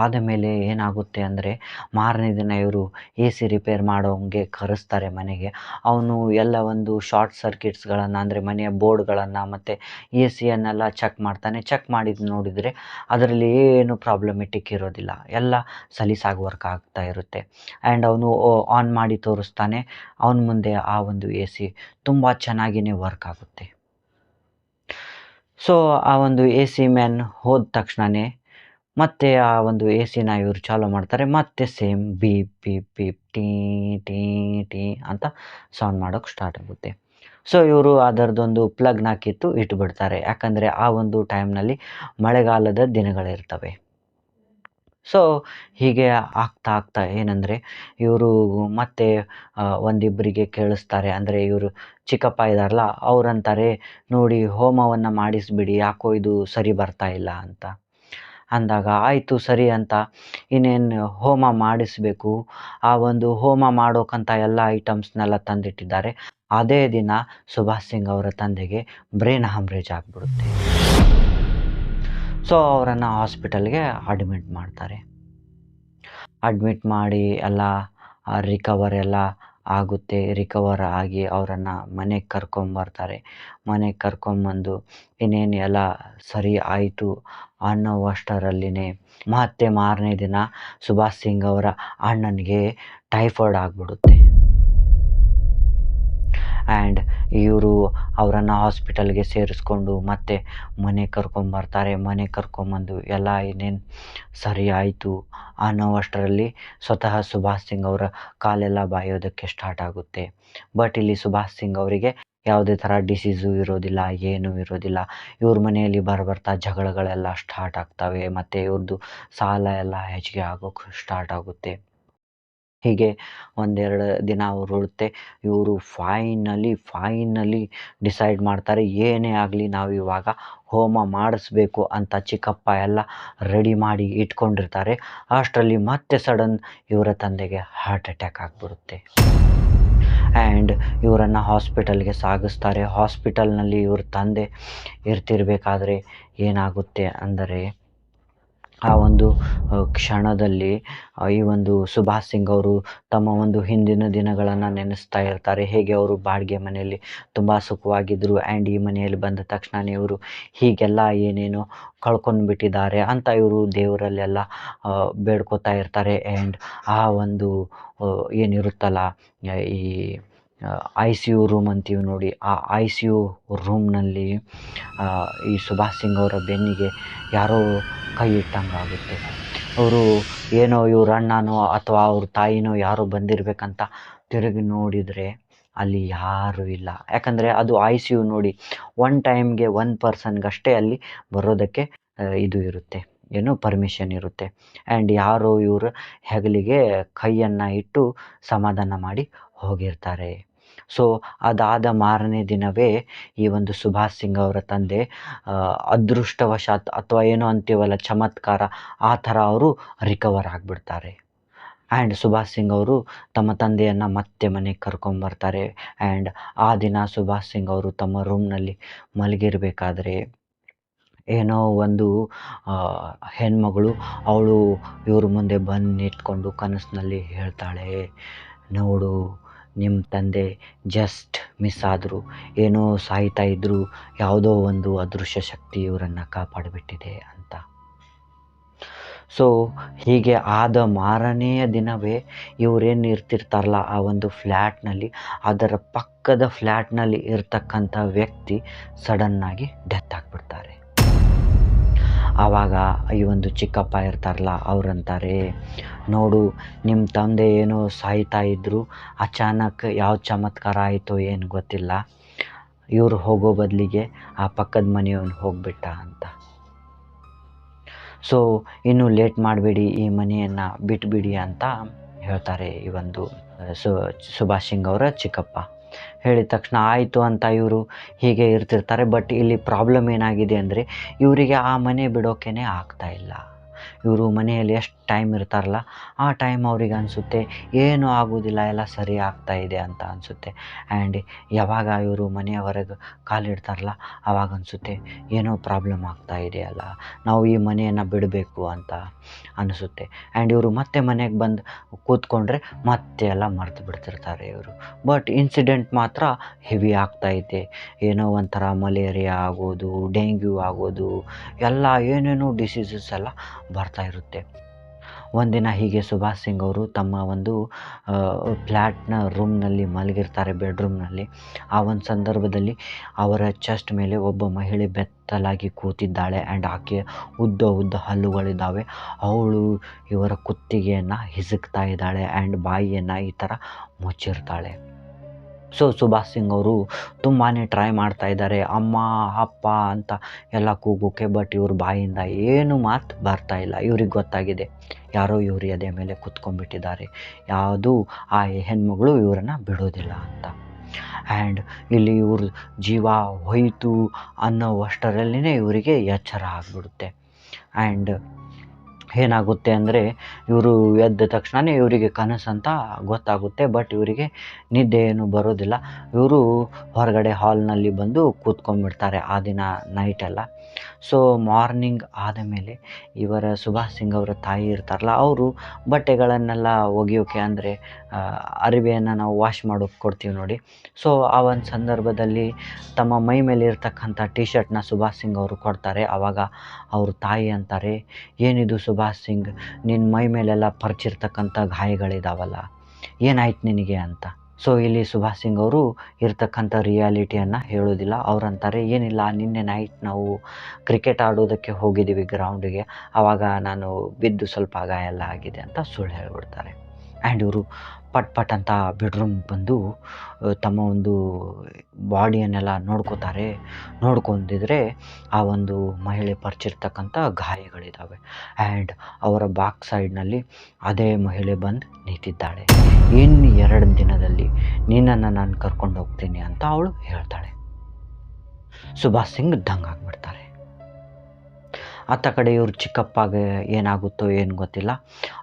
ಆದ ಮೇಲೆ ಏನಾಗುತ್ತೆ ಅಂದರೆ ಮಾರನೇ ದಿನ ಇವರು ಎ ಸಿ ರಿಪೇರ್ ಮಾಡೋಂಗೆ ಕರೆಸ್ತಾರೆ ಮನೆಗೆ. ಅವನು ಎಲ್ಲ ಒಂದು ಶಾರ್ಟ್ ಸರ್ಕ್ಯೂಟ್ಸ್ಗಳನ್ನು ಅಂದರೆ ಮನೆಯ ಬೋರ್ಡ್ಗಳನ್ನು ಮತ್ತು ಎ ಸಿಯನ್ನೆಲ್ಲ ಚೆಕ್ ಮಾಡ್ತಾನೆ. ಚೆಕ್ ಮಾಡಿದ್ದು ನೋಡಿದರೆ ಅದರಲ್ಲಿ ಏನು ಪ್ರಾಬ್ಲಮೆಟಿಕ್ ಇರೋದಿಲ್ಲ, ಎಲ್ಲ ಸಲೀಸಾಗಿ ವರ್ಕ್ ಆಗ್ತಾ ಇರುತ್ತೆ. ಆ್ಯಂಡ್ ಅವನು ಆನ್ ಮಾಡಿ ತೋರಿಸ್ತಾನೆ. ಅವನ ಮುಂದೆ ಆ ಒಂದು ಎ ಸಿ ತುಂಬ ಚೆನ್ನಾಗಿಯೇ ವರ್ಕ್ ಆಗುತ್ತೆ. ಸೊ ಆ ಒಂದು ಎ ಸಿ ಮ್ಯಾನ್ ಹೋದ ತಕ್ಷಣವೇ ಮತ್ತೆ ಆ ಒಂದು ಎ ಸಿನ ಇವರು ಚಾಲೂ ಮಾಡ್ತಾರೆ. ಮತ್ತೆ same beep beep beep tea tea tea ಅಂತ ಸೌಂಡ್ ಮಾಡೋಕ್ಕೆ ಸ್ಟಾರ್ಟ್ ಆಗುತ್ತೆ. ಸೊ ಇವರು ಅದರದ್ದೊಂದು ಪ್ಲಗ್ನ ಕಿತ್ತು ಇಟ್ಬಿಡ್ತಾರೆ. ಯಾಕಂದರೆ ಆ ಒಂದು ಟೈಮ್ನಲ್ಲಿ ಮಳೆಗಾಲದ ದಿನಗಳಿರ್ತವೆ. ಸೊ ಹೀಗೆ ಆಗ್ತಾ ಏನಂದರೆ ಇವರು ಮತ್ತೆ ಒಂದಿಬ್ಬರಿಗೆ ಕೇಳಿಸ್ತಾರೆ. ಅಂದರೆ ಇವರು ಚಿಕ್ಕಪ್ಪ ಇದ್ದಾರಲ್ಲ, ಅವರಂತಾರೆ, ನೋಡಿ ಹೋಮವನ್ನು ಮಾಡಿಸ್ಬಿಡಿ, ಯಾಕೋ ಇದು ಸರಿ ಬರ್ತಾ ಇಲ್ಲ ಅಂತ ಅಂದಾಗ, ಆಯಿತು ಸರಿ ಅಂತ ಇನ್ನೇನು ಹೋಮ ಮಾಡಿಸಬೇಕು. ಆ ಒಂದು ಹೋಮ ಮಾಡೋಕ್ಕಂತ ಎಲ್ಲ ಐಟಮ್ಸ್ನೆಲ್ಲ ತಂದಿಟ್ಟಿದ್ದಾರೆ. ಅದೇ ದಿನ ಸುಭಾಷ್ ಸಿಂಗ್ ಅವರ ತಂದೆಗೆ ಬ್ರೈನ್ ಹ್ಯಾಮ್ರೇಜ್ ಆಗಿಬಿಡುತ್ತೆ. ಸೊ ಅವರನ್ನು ಹಾಸ್ಪಿಟಲ್ಗೆ ಅಡ್ಮಿಟ್ ಮಾಡ್ತಾರೆ. ಅಡ್ಮಿಟ್ ಮಾಡಿ ಎಲ್ಲ ರಿಕವರ್ ಎಲ್ಲ ಆಗುತ್ತೆ. ರಿಕವರ್ ಆಗಿ ಅವರನ್ನು ಮನೆಗೆ ಕರ್ಕೊಂಬರ್ತಾರೆ. ಮನೆಗೆ ಕರ್ಕೊಂಬಂದು ಇನ್ನೇನು ಎಲ್ಲ ಸರಿ ಆಯಿತು ಅನ್ನೋವಷ್ಟರಲ್ಲಿನೇ ಮತ್ತೆ ಮಾರನೇ ದಿನ ಸುಭಾಷ್ ಸಿಂಗ್ ಅವರ ಅಣ್ಣನಿಗೆ ಟೈಫಾಯ್ಡ್ ಆಗಿಬಿಡುತ್ತೆ. ಆ್ಯಂಡ್ ಇವರು ಅವರನ್ನು ಹಾಸ್ಪಿಟಲ್ಗೆ ಸೇರಿಸ್ಕೊಂಡು ಮತ್ತೆ ಮನೆಗೆ ಕರ್ಕೊಂಬರ್ತಾರೆ. ಮನೆಗೆ ಕರ್ಕೊಂಬಂದು ಎಲ್ಲ ಇನ್ನೇನು ಸರಿ ಆಯಿತು ಅನ್ನೋವಷ್ಟರಲ್ಲಿ ಸ್ವತಃ ಸುಭಾಷ್ ಸಿಂಗ್ ಅವರ ಕಾಲೆಲ್ಲ ಬಾಯೋದಕ್ಕೆ ಸ್ಟಾರ್ಟ್ ಆಗುತ್ತೆ. ಬಟ್ ಇಲ್ಲಿ ಸುಭಾಷ್ ಸಿಂಗ್ ಅವರಿಗೆ ಯಾವುದೇ ಥರ ಡಿಸೀಸು ಇರೋದಿಲ್ಲ, ಏನೂ ಇರೋದಿಲ್ಲ. ಇವ್ರ ಮನೆಯಲ್ಲಿ ಬರ್ತಾ ಜಗಳಗಳೆಲ್ಲ ಸ್ಟಾರ್ಟ್ ಆಗ್ತವೆ, ಮತ್ತು ಇವ್ರದ್ದು ಸಾಲ ಎಲ್ಲ ಹೆಚ್ಚಿಗೆ ಆಗೋಕ್ಕೆ ಸ್ಟಾರ್ಟ್ ಆಗುತ್ತೆ. ಹೀಗೆ 1-2 ದಿನ ಉರುತ್ತೆ. ಇವರು ಫೈನಲಿ ಡಿಸೈಡ್ ಮಾಡ್ತಾರೆ, ಏನೇ ಆಗಲಿ ನಾವು ಇವಾಗ ಹೋಮ ಮಾಡಿಸ್ಬೇಕು ಅಂತ ಚಿಕ್ಕಪ್ಪ ಎಲ್ಲ ರೆಡಿ ಮಾಡಿ ಇಟ್ಕೊಂಡಿರ್ತಾರೆ. ಅಷ್ಟರಲ್ಲಿ ಮತ್ತೆ ಸಡನ್ ಇವರ ತಂದೆಗೆ ಹಾರ್ಟ್ ಅಟ್ಯಾಕ್ ಆಗಿಬಿಡುತ್ತೆ. ಆ್ಯಂಡ್ ಇವರನ್ನು ಹಾಸ್ಪಿಟಲ್ಗೆ ಸಾಗಿಸ್ತಾರೆ. ಹಾಸ್ಪಿಟಲ್ನಲ್ಲಿ ಇವ್ರ ತಂದೆ ಇರ್ತಿರಬೇಕಾದ್ರೆ ಏನಾಗುತ್ತೆ ಅಂದರೆ ಆ ಒಂದು ಕ್ಷಣದಲ್ಲಿ ಈ ಒಂದು ಸುಭಾಷ್ ಸಿಂಗ್ ಅವರು ತಮ್ಮ ಒಂದು ಹಿಂದಿನ ದಿನಗಳನ್ನು ನೆನೆಸ್ತಾ ಇರ್ತಾರೆ. ಹೇಗೆ ಅವರು ಬಾಡಿಗೆ ಮನೆಯಲ್ಲಿ ತುಂಬ ಸುಖವಾಗಿದ್ದರು, ಆ್ಯಂಡ್ ಈ ಮನೆಯಲ್ಲಿ ಬಂದ ತಕ್ಷಣ ಇವರು ಹೀಗೆಲ್ಲ ಏನೇನೋ ಕಳ್ಕೊಂಡ್ಬಿಟ್ಟಿದ್ದಾರೆ ಅಂತ ಇವರು ದೇವರಲ್ಲೆಲ್ಲ ಬೇಡ್ಕೋತಾ ಇರ್ತಾರೆ. ಆ್ಯಂಡ್ ಆ ಒಂದು ಏನಿರುತ್ತಲ್ಲ ಈ ICU ರೂಮ್ ಅಂತೀವಿ ನೋಡಿ, ಆ ICU ರೂಮ್ನಲ್ಲಿ ಈ ಸುಭಾಷ್ ಸಿಂಗ್ ಅವರ ಬೆನ್ನಿಗೆ ಯಾರೋ ಕೈ ಇಟ್ಟಂಗಾಗುತ್ತೆ. ಅವರು ಏನೋ ಇವ್ರ ಅಣ್ಣನೋ ಅಥವಾ ಅವ್ರ ತಾಯಿನೋ ಯಾರೋ ಬಂದಿರಬೇಕಂತ ತಿರುಗಿ ನೋಡಿದರೆ ಅಲ್ಲಿ ಯಾರೂ ಇಲ್ಲ. ಯಾಕಂದರೆ ಅದು ICU ನೋಡಿ, ಒನ್ ಟೈಮ್ಗೆ 1 ಪರ್ಸನ್ಗಷ್ಟೇ ಅಲ್ಲಿ ಬರೋದಕ್ಕೆ ಇದು ಇರುತ್ತೆ, ಏನು ಪರ್ಮಿಷನ್ ಇರುತ್ತೆ. ಆ್ಯಂಡ್ ಯಾರೋ ಇವರು ಹೆಗಲಿಗೆ ಕೈಯನ್ನು ಇಟ್ಟು ಸಮಾಧಾನ ಮಾಡಿ ಹೋಗಿರ್ತಾರೆ. ಸೊ ಅದಾದ ಮಾರನೇ ದಿನವೇ ಈ ಒಂದು ಸುಭಾಷ್ ಸಿಂಗ್ ಅವರ ತಂದೆ ಅದೃಷ್ಟವಶಾತ್ ಅಥವಾ ಏನೋ ಅಂತೀವಲ್ಲ ಚಮತ್ಕಾರ, ಆ ಥರ ಅವರು ರಿಕವರ್ ಆಗಿಬಿಡ್ತಾರೆ. ಆ್ಯಂಡ್ ಸುಭಾಷ್ ಸಿಂಗ್ ಅವರು ತಮ್ಮ ತಂದೆಯನ್ನು ಮತ್ತೆ ಮನೆಗೆ ಕರ್ಕೊಂಬರ್ತಾರೆ. ಆ್ಯಂಡ್ ಆ ದಿನ ಸುಭಾಷ್ ಸಿಂಗ್ ಅವರು ತಮ್ಮ ರೂಮ್ನಲ್ಲಿ ಮಲಗಿರಬೇಕಾದ್ರೆ ಏನೋ ಒಂದು ಹೆಣ್ಮಗಳು ಅವಳು ಇವ್ರ ಮುಂದೆ ಬಂದು ನಿಂತ್ಕೊಂಡು ಕನಸಿನಲ್ಲಿ ಹೇಳ್ತಾಳೆ, ನೋಡು ನಿಮ್ಮ ತಂದೆ ಜಸ್ಟ್ ಮಿಸ್ ಆದರು, ಏನೋ ಸಾಯ್ತಾ ಇದ್ದರು, ಯಾವುದೋ ಒಂದು ಅದೃಶ್ಯ ಶಕ್ತಿ ಇವರನ್ನು ಕಾಪಾಡಿಬಿಟ್ಟಿದೆ ಅಂತ. ಸೊ ಹೀಗೆ ಆದ ಮಾರನೆಯ ದಿನವೇ ಇವರೇನು ಇರ್ತಿರ್ತಾರಲ್ಲ ಆ ಒಂದು ಫ್ಲ್ಯಾಟ್ನಲ್ಲಿ, ಅದರ ಪಕ್ಕದ ಫ್ಲ್ಯಾಟ್ನಲ್ಲಿ ಇರ್ತಕ್ಕಂಥ ವ್ಯಕ್ತಿ ಸಡನ್ನಾಗಿ ಡೆತ್ ಆಗಿಬಿಡ್ತಾರೆ. ಆವಾಗ ಈ ಒಂದು ಚಿಕ್ಕಪ್ಪ ಇರ್ತಾರಲ್ಲ ಅವರಂತಾರೆ, ನೋಡು ನಿಮ್ಮ ತಂದೆ ಏನೋ ಸಾಯ್ತಾ ಇದ್ದರು, ಅಚಾನಕ್ ಯಾವ ಚಮತ್ಕಾರ ಆಯಿತೋ ಏನು ಗೊತ್ತಿಲ್ಲ, ಇವರು ಹೋಗೋ ಬದಲಿಗೆ ಆ ಪಕ್ಕದ ಮನೆಯವನು ಹೋಗ್ಬಿಟ್ಟ ಅಂತ. ಸೊ ಇನ್ನು ಲೇಟ್ ಮಾಡಬೇಡಿ, ಈ ಮನೆಯನ್ನು ಬಿಟ್ಬಿಡಿ ಅಂತ ಹೇಳ್ತಾರೆ ಈ ಒಂದು ಸುಭಾಷ್ ಸಿಂಗ್ ಅವರ ಚಿಕ್ಕಪ್ಪ. ಹೇಳಿದ ತಕ್ಷಣ ಆಯಿತು ಅಂತ ಇವರು ಹೀಗೆ ಇರ್ತಿರ್ತಾರೆ. ಬಟ್ ಇಲ್ಲಿ ಪ್ರಾಬ್ಲಮ್ ಏನಾಗಿದೆ ಅಂದರೆ ಇವರಿಗೆ ಆ ಮನೆ ಬಿಡೋಕೆ ಆಗ್ತಾ ಇಲ್ಲ. ಇವರು ಮನೆಯಲ್ಲಿ ಎಷ್ಟು ಟೈಮ್ ಇರ್ತಾರಲ್ಲ ಆ ಟೈಮ್ ಅವ್ರಿಗೆ ಅನಿಸುತ್ತೆ ಏನೂ ಆಗೋದಿಲ್ಲ, ಎಲ್ಲ ಸರಿ ಆಗ್ತಾ ಇದೆ ಅಂತ ಅನಿಸುತ್ತೆ. ಆ್ಯಂಡ್ ಯಾವಾಗ ಇವರು ಮನೆಯ ಹೊರಗೆ ಕಾಲಿಡ್ತಾರಲ್ಲ ಆವಾಗ ಅನಿಸುತ್ತೆ ಏನೋ ಪ್ರಾಬ್ಲಮ್ ಆಗ್ತಾ ಇದೆಯಲ್ಲ, ನಾವು ಈ ಮನೆಯನ್ನು ಬಿಡಬೇಕು ಅಂತ ಅನಿಸುತ್ತೆ. ಆ್ಯಂಡ್ ಇವರು ಮತ್ತೆ ಮನೆಗೆ ಬಂದು ಕೂತ್ಕೊಂಡ್ರೆ ಮತ್ತೆ ಎಲ್ಲ ಮರೆತು ಬಿಡ್ತಿರ್ತಾರೆ ಇವರು. ಬಟ್ ಇನ್ಸಿಡೆಂಟ್ ಮಾತ್ರ ಹೆವಿ ಆಗ್ತಾಯಿದೆ. ಏನೋ ಒಂಥರ ಮಲೇರಿಯಾ ಆಗೋದು, ಡೆಂಗ್ಯೂ ಆಗೋದು, ಎಲ್ಲ ಏನೇನೋ ಡಿಸೀಸಸ್ ಎಲ್ಲ ಬರ್ತಾ ಇರುತ್ತೆ. ಒಂದಿನ ಹೀಗೆ ಸುಭಾಷ್ ಸಿಂಗ್ ಅವರು ತಮ್ಮ ಒಂದು ಫ್ಲ್ಯಾಟ್ನ ರೂಮ್ನಲ್ಲಿ ಮಲಗಿರ್ತಾರೆ, ಬೆಡ್ರೂಮ್ನಲ್ಲಿ. ಆ ಒಂದು ಸಂದರ್ಭದಲ್ಲಿ ಅವರ ಚೆಸ್ಟ್ ಮೇಲೆ ಒಬ್ಬ ಮಹಿಳೆ ಬೆತ್ತಲಾಗಿ ಕೂತಿದ್ದಾಳೆ. ಆ್ಯಂಡ್ ಆಕೆ ಉದ್ದ ಹಲ್ಲುಗಳಿದ್ದಾವೆ. ಅವಳು ಇವರ ಕುತ್ತಿಗೆಯನ್ನು ಹಿಸುಕ್ತಾ ಇದ್ದಾಳೆ ಆ್ಯಂಡ್ ಬಾಯಿಯನ್ನು ಈ ಥರ ಮುಚ್ಚಿರ್ತಾಳೆ. ಸೊ ಸುಭಾಷ್ ಸಿಂಗ್ ಅವರು ತುಂಬಾ ಟ್ರೈ ಮಾಡ್ತಾ ಇದ್ದಾರೆ ಅಮ್ಮ ಅಪ್ಪ ಅಂತ ಎಲ್ಲ ಕೂಗೋಕೆ. ಬಟ್ ಇವ್ರ ಬಾಯಿಂದ ಏನು ಮಾತು ಬರ್ತಾ ಇಲ್ಲ. ಇವ್ರಿಗೆ ಗೊತ್ತಾಗಿದೆ ಯಾರೋ ಇವ್ರ ಎದೆ ಮೇಲೆ ಕುತ್ಕೊಂಡ್ಬಿಟ್ಟಿದ್ದಾರೆ, ಯಾವುದೂ ಆ ಹೆಣ್ಮಗಳು ಇವರನ್ನು ಬಿಡೋದಿಲ್ಲ ಅಂತ. ಆ್ಯಂಡ್ ಇಲ್ಲಿ ಇವ್ರ ಜೀವ ಹೋಯಿತು ಅನ್ನೋವಷ್ಟರಲ್ಲೇ ಇವರಿಗೆ ಎಚ್ಚರ ಆಗಿಬಿಡುತ್ತೆ. ಆ್ಯಂಡ್ ಏನಾಗುತ್ತೆ ಅಂದರೆ ಇವರು ಎದ್ದ ತಕ್ಷಣ ಇವರಿಗೆ ಕನಸಂತ ಗೊತ್ತಾಗುತ್ತೆ. ಬಟ್ ಇವರಿಗೆ ನಿದ್ದೆ ಏನು ಬರೋದಿಲ್ಲ. ಇವರು ಹೊರಗಡೆ ಹಾಲ್ನಲ್ಲಿ ಬಂದು ಕೂತ್ಕೊಂಡ್ಬಿಡ್ತಾರೆ ಆ ದಿನ ನೈಟೆಲ್ಲ. ಸೊ ಮಾರ್ನಿಂಗ್ ಆದ ಮೇಲೆ ಇವರ ಸುಭಾಷ್ ಸಿಂಗ್ ಅವರ ತಾಯಿ ಇರ್ತಾರಲ್ಲ ಅವರು ಬಟ್ಟೆಗಳನ್ನೆಲ್ಲ ಒಗೆಯೋಕೆ ಅಂದರೆ ಅರಿವೆಯನ್ನು ನಾವು ವಾಶ್ ಮಾಡೋಕ್ಕೆ ಕೊಡ್ತೀವಿ ನೋಡಿ. ಸೊ ಆ ಒಂದು ಸಂದರ್ಭದಲ್ಲಿ ತಮ್ಮ ಮೈ ಮೇಲೆ ಇರ್ತಕ್ಕಂಥ ಟಿ ಶರ್ಟ್ನ ಸುಭಾಷ್ ಸಿಂಗ್ ಅವರು ಕೊಡ್ತಾರೆ. ಆವಾಗ ಅವ್ರ ತಾಯಿ ಅಂತಾರೆ, ಏನಿದು ಸುಭಾಷ್ ಸಿಂಗ್, ನಿನ್ನ ಮೈ ಮೇಲೆಲ್ಲ ಪರ್ಚಿರ್ತಕ್ಕಂಥ ಗಾಯಗಳಿದಾವಲ್ಲ, ಏನಾಯ್ತು ನಿನಗೆ ಅಂತ. ಸೊ ಇಲ್ಲಿ ಸುಭಾಷ್ ಸಿಂಗ್ ಅವರು ಇರ್ತಕ್ಕಂಥ ರಿಯಾಲಿಟಿಯನ್ನು ಹೇಳೋದಿಲ್ಲ. ಅವರಂತಾರೆ, ಏನಿಲ್ಲ, ನಿನ್ನೆ ನೈಟ್ ನಾವು ಕ್ರಿಕೆಟ್ ಆಡೋದಕ್ಕೆ ಹೋಗಿದ್ದೀವಿ ಗ್ರೌಂಡಿಗೆ, ಆವಾಗ ನಾನು ಬಿದ್ದು ಸ್ವಲ್ಪ ಗಾಯ ಎಲ್ಲ ಆಗಿದೆ ಅಂತ ಸುಳ್ಳು ಹೇಳ್ಬಿಡ್ತಾರೆ. ಆ್ಯಂಡ್ ಇವರು ಪಟ್ ಅಂತ ಬೆಡ್ರೂಮ್ ಬಂದು ತಮ್ಮ ಒಂದು ಬಾಡಿಯನ್ನೆಲ್ಲ ನೋಡ್ಕೋತಾರೆ. ನೋಡ್ಕೊಂಡಿದ್ರೆ ಆ ಒಂದು ಮಹಿಳೆ ಪರ್ಚಿರ್ತಕ್ಕಂಥ ಗಾಯಗಳಿದ್ದಾವೆ. ಆ್ಯಂಡ್ ಅವರ ಬ್ಯಾಕ್ ಸೈಡ್ನಲ್ಲಿ ಅದೇ ಮಹಿಳೆ ಬಂದು ನಿಂತಿದ್ದಾಳೆ. ಇನ್ನು 2 ದಿನದಲ್ಲಿ ನಿನ್ನನ್ನು ನಾನು ಕರ್ಕೊಂಡು ಹೋಗ್ತೀನಿ ಅಂತ ಅವಳು ಹೇಳ್ತಾಳೆ. ಸುಭಾಷ್ ಸಿಂಗ್ ದಂಗಾಗ್ಬಿಡ್ತಾರೆ. ಅತ್ತ ಕಡೆ ಇವ್ರ ಚಿಕ್ಕಪ್ಪಗೆ ಏನಾಗುತ್ತೋ ಏನು ಗೊತ್ತಿಲ್ಲ.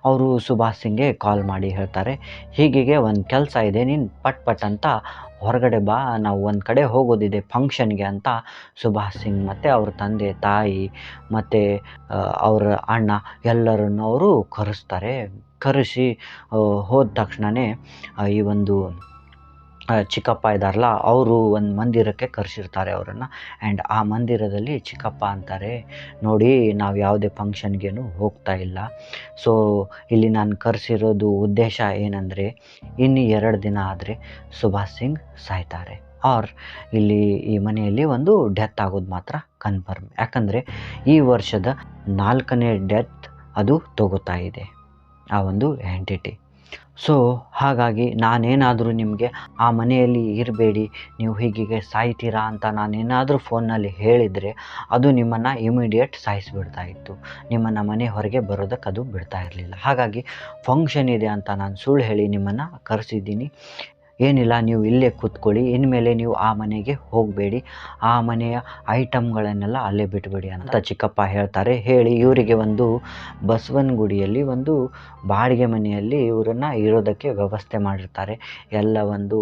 ಅವರು ಸುಭಾಷ್ ಸಿಂಗ್ಗೆ ಕಾಲ್ ಮಾಡಿ ಹೇಳ್ತಾರೆ, ಹೀಗೆ ಒಂದು ಕೆಲಸ ಇದೆ, ನೀನು ಪಟ್ ಅಂತ ಹೊರಗಡೆ ಬಾ, ನಾವು ಒಂದು ಕಡೆ ಹೋಗೋದಿದೆ ಫಂಕ್ಷನ್ಗೆ ಅಂತ ಸುಭಾಷ್ ಸಿಂಗ್ ಮತ್ತು ಅವ್ರ ತಂದೆ ತಾಯಿ ಮತ್ತು ಅವರ ಅಣ್ಣ ಎಲ್ಲರನ್ನು ಅವರು ಕರೆಸಿ ಹೋದ ತಕ್ಷಣವೇ ಈ ಒಂದು ಚಿಕ್ಕಪ್ಪ ಇದ್ದಾರಲ್ಲ ಅವರು ಒಂದು ಮಂದಿರಕ್ಕೆ ಕರೆಸಿರ್ತಾರೆ ಅವರನ್ನು. ಆ್ಯಂಡ್ ಆ ಮಂದಿರದಲ್ಲಿ ಚಿಕ್ಕಪ್ಪ ಅಂತಾರೆ, ನೋಡಿ ನಾವು ಯಾವುದೇ ಫಂಕ್ಷನ್ಗೇನು ಹೋಗ್ತಾ ಇಲ್ಲ. ಸೊ ಇಲ್ಲಿ ನಾನು ಕರೆಸಿರೋದು ಉದ್ದೇಶ ಏನಂದರೆ, ಇನ್ನು 2 ದಿನ ಆದರೆ ಸುಭಾಷ್ ಸಿಂಗ್ ಸಾಯ್ತಾರೆ, ಆರ್ ಇಲ್ಲಿ ಈ ಮನೆಯಲ್ಲಿ ಒಂದು ಡೆತ್ ಆಗೋದು ಮಾತ್ರ ಕನ್ಫರ್ಮ್. ಯಾಕಂದರೆ ಈ ವರ್ಷದ 4ನೇ ಡೆತ್ ಅದು ತಗೋತಾ ಇದೆ ಆ ಒಂದು ಎಂಟಿಟಿ. ಸೊ ಹಾಗಾಗಿ ನಾನೇನಾದರೂ ನಿಮಗೆ ಆ ಮನೆಯಲ್ಲಿ ಇರಬೇಡಿ, ನೀವು ಹೀಗೆ ಸಾಯ್ತೀರಾ ಅಂತ ನಾನೇನಾದರೂ ಫೋನ್ನಲ್ಲಿ ಹೇಳಿದರೆ ಅದು ನಿಮ್ಮನ್ನು ಇಮಿಡಿಯೇಟ್ ಸಾಯಿಸಿಬಿಡ್ತಾ ಇತ್ತು. ನಿಮ್ಮನ್ನು ಮನೆ ಹೊರಗೆ ಬರೋದಕ್ಕೆ ಅದು ಬಿಡ್ತಾ ಇರಲಿಲ್ಲ. ಹಾಗಾಗಿ ಫಂಕ್ಷನ್ ಇದೆ ಅಂತ ನಾನು ಸುಳ್ಳು ಹೇಳಿ ನಿಮ್ಮನ್ನು ಕರೆಸಿದ್ದೀನಿ. ಏನಿಲ್ಲ, ನೀವು ಇಲ್ಲೇ ಕೂತ್ಕೊಳ್ಳಿ, ಇನ್ಮೇಲೆ ನೀವು ಆ ಮನೆಗೆ ಹೋಗಬೇಡಿ, ಆ ಮನೆಯ ಐಟಮ್ಗಳನ್ನೆಲ್ಲ ಅಲ್ಲೇ ಬಿಟ್ಬಿಡಿ ಅಂತ ಚಿಕ್ಕಪ್ಪ ಹೇಳ್ತಾರೆ. ಹೇಳಿ ಇವರಿಗೆ ಒಂದು ಬಸವನಗುಡಿಯಲ್ಲಿ ಒಂದು ಬಾಡಿಗೆ ಮನೆಯಲ್ಲಿ ಇವರನ್ನು ಇರೋದಕ್ಕೆ ವ್ಯವಸ್ಥೆ ಮಾಡಿರ್ತಾರೆ. ಎಲ್ಲ ಒಂದು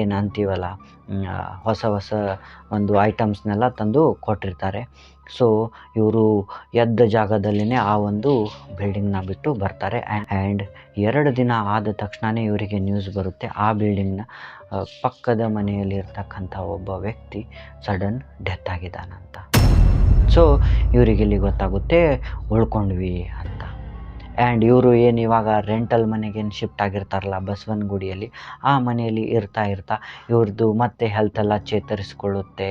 ಏನು ಅಂತೀವಲ್ಲ, ಹೊಸ ಒಂದು ಐಟಮ್ಸ್ನೆಲ್ಲ ತಂದು ಕೊಟ್ಟಿರ್ತಾರೆ. ಸೊ ಇವರು ಎದ್ದ ಜಾಗದಲ್ಲಿನೇ ಆ ಒಂದು ಬಿಲ್ಡಿಂಗ್ನ ಬಿಟ್ಟು ಬರ್ತಾರೆ. ಆ್ಯಂಡ್ 2 ದಿನ ಆದ ತಕ್ಷಣವೇ ಇವರಿಗೆ ನ್ಯೂಸ್ ಬರುತ್ತೆ, ಆ ಬಿಲ್ಡಿಂಗ್ನ ಪಕ್ಕದ ಮನೆಯಲ್ಲಿ ಇರ್ತಕ್ಕಂಥ ಒಬ್ಬ ವ್ಯಕ್ತಿ ಸಡನ್ ಡೆತ್ ಆಗಿದ್ದಾನಂತ. ಸೊ ಇವರಿಗೆ ಇಲ್ಲಿ ಗೊತ್ತಾಗುತ್ತೆ ಉಳ್ಕೊಂಡ್ವಿ ಅಂತ. ಆ್ಯಂಡ್ ಇವರು ಏನು ಇವಾಗ ರೆಂಟಲ್ ಮನೆಗೇನು ಶಿಫ್ಟ್ ಆಗಿರ್ತಾರಲ್ಲ ಬಸವನಗುಡಿಯಲ್ಲಿ, ಆ ಮನೆಯಲ್ಲಿ ಇರ್ತಾ ಇವ್ರದ್ದು ಮತ್ತೆ ಹೆಲ್ತೆಲ್ಲ ಚೇತರಿಸ್ಕೊಳ್ಳುತ್ತೆ,